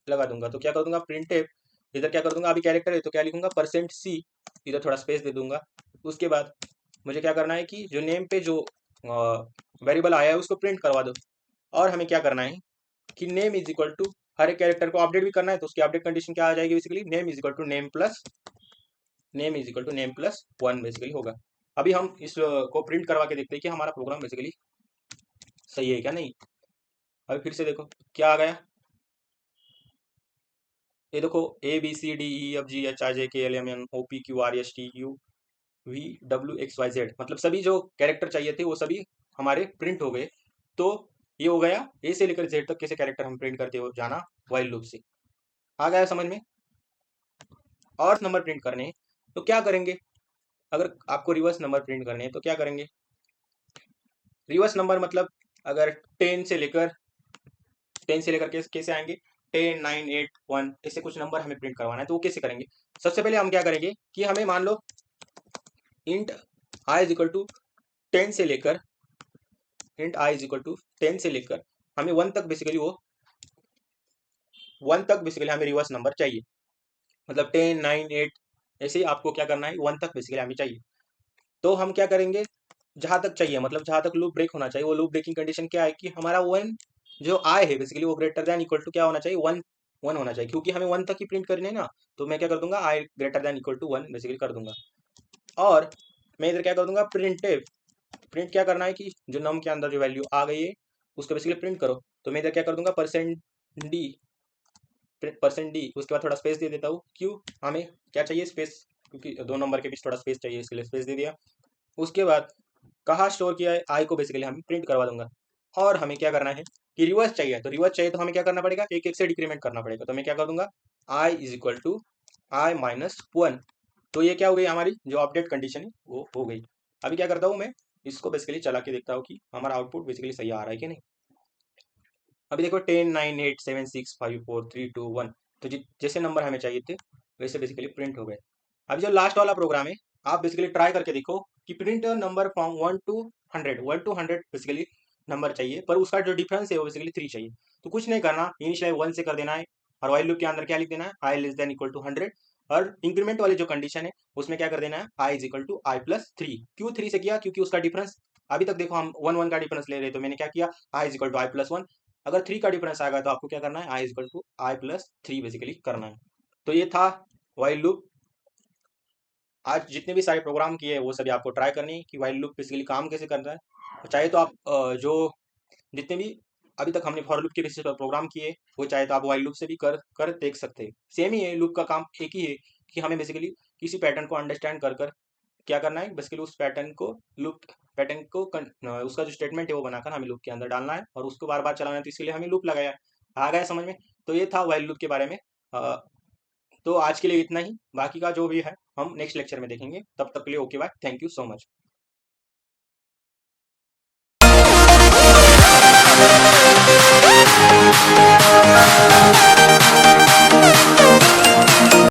लगा दूंगा। तो क्या कर दूंगा प्रिंट टेप, इधर क्या कर दूंगा, अभी कैरेक्टर है तो क्या लिखूंगा परसेंट सी, इधर थोड़ा स्पेस दे दूंगा। उसके बाद मुझे क्या करना है कि जो नेम पे जो वेरिएबल आया है उसको प्रिंट करवा दो। और हमें क्या करना है कि नेम इज इक्वल टू हर एक कैरेक्टर को अपडेट भी करना है, तो उसकी अपडेट कंडीशन क्या आ जाएगी basically name is equal to name plus 1 basically होगा। अभी हम इस को प्रिंट करवा के देखते हैं कि हमारा प्रोग्राम बेसिकली सही है क्या नहीं। अभी फिर से देखो क्या आ गया, ये देखो A B C D E F G H I J K L M N O P Q R S T U V W X Y Z, मतलब सभी जो कैरेक्टर चाहिए थे वो सभी हमारे प्रिंट हो गए। तो ये हो गया ए से लेकर जेड तक कैसे कैरेक्टर हम प्रिंट करते हो जाना वाइल लूप से। आ गया समझ में। और नंबर प्रिंट करने हैं तो क्या करेंगे, अगर आपको रिवर्स नंबर प्रिंट करने हैं तो क्या करेंगे, रिवर्स नंबर मतलब अगर 10 से लेकर कैसे आएंगे, 10 9 8 1 ऐसे कुछ नंबर हमें प्रिंट करवाना है, तो वो कैसे करेंगे। सबसे पहले हम क्या करेंगे कि हमें, मान लो int I is equal to 10 से लेकर print i is equal to 10 से लेकर हमें 1 तक बेसिकली वो 1 तक बेसिकली हमें रिवर्स नंबर चाहिए, मतलब 10 9 8 ऐसे ही आपको क्या करना है 1 तक बेसिकली हमें चाहिए। तो हम क्या करेंगे, जहां तक चाहिए मतलब जहां तक लूप ब्रेक होना चाहिए, वो लूप ब्रेकिंग कंडीशन क्या है कि हमारा 1 जो आई है बेसिकली वो ग्रेटर देन इक्वल टू क्या होना चाहिए 1 1 होना चाहिए, क्योंकि हमें 1 तक ही प्रिंट करनी है ना। तो मैं क्या कर दूंगा i greater than equal to 1 basically कर दूंगा। और मैं इधर क्या कर दूंगा प्रिंट प्रिंट क्या करना है कि जो नम के अंदर जो वैल्यू आ गई है उसको बेसिकली प्रिंट करो। तो मैं इधर क्या कर दूंगा परसेंट डी, उसके बाद थोड़ा स्पेस दे देता हूँ, क्यों हमें क्या चाहिए स्पेस, क्योंकि 2 नंबर के बीच थोड़ा स्पेस चाहिए इसके लिए स्पेस दे दिया। उसके बाद कहाँ स्टोर किया है आई को बेसिकली हम प्रिंट करवा दूंगा। और हमें क्या करना है कि रिवर्स चाहिए, तो रिवर्स चाहिए तो हमें क्या करना पड़ेगा एक एक से डिक्रीमेंट करना पड़ेगा। तो मैं क्या कर दूंगा i is equal to i minus 1। तो ये क्या हो गई हमारी जो अपडेट कंडीशन है वो हो गई। अभी क्या करता हूँ मैं इसको बेसिकली चला के देखता हूँ कि हमारा आउटपुट बेसिकली सही आ रहा है कि नहीं। अभी देखो 10 9 8 7 6 5 4 3 2 1, तो जैसे नंबर हमें चाहिए थे वैसे बेसिकली प्रिंट हो गए। अभी जो लास्ट वाला प्रोग्राम है आप बेसिकली ट्राई करके देखो कि print number from 1 to 100 1 to 100 basically number चाहिए, पर उसका जो डिफरेंस है वो बेसिकली 3 चाहिए। तो कुछ नहीं करना, इनिशियल 1 से कर देना है और वाइल लूप के अंदर क्या लिख देना है आई लेस देन इक्वल टू 100। और इंक्रीमेंट वाली जो कंडीशन है उसमें क्या कर देना है आई is equal to i plus 3। क्यों 3 से किया, क्योंकि उसका डिफरेंस अभी तक देखो हम 1 1 का डिफरेंस ले रहे, तो मैंने क्या किया i is equal to i plus 1। अगर 3 का डिफरेंस आएगा तो आपको क्या करना है आई is equal to i plus 3 basically करना है। तो ये था वाइल लूप। आज जितने भी सारे प्रोग्राम किए वो सभी आपको ट्राई करनी है कि वाइल लूप बेसिकली काम कैसे करता है। चाहे तो आप जो जितने भी अभी तक हमने फॉर लूप के बेसिस पर प्रोग्राम किए वो चाहे तो आप वाइल लूप से भी कर कर देख सकते हैं। सेम ही है, लूप का काम एक ही है कि हमें बेसिकली किसी पैटर्न को अंडरस्टैंड कर कर क्या करना है बेसिकली उस पैटर्न को लूप पैटर्न को उसका जो स्टेटमेंट है वो बनाकर हमें लूप के अंदर डालना है और उसको बार बार चलाना है, तो इसके लिए हमें लूप लगाया है। आ गया समझ में। तो ये था वाइल लूप के बारे में। तो आज के लिए इतना ही, बाकी का जो भी है हम नेक्स्ट लेक्चर में देखेंगे। तब तक के लिए okay bye, thank you so much.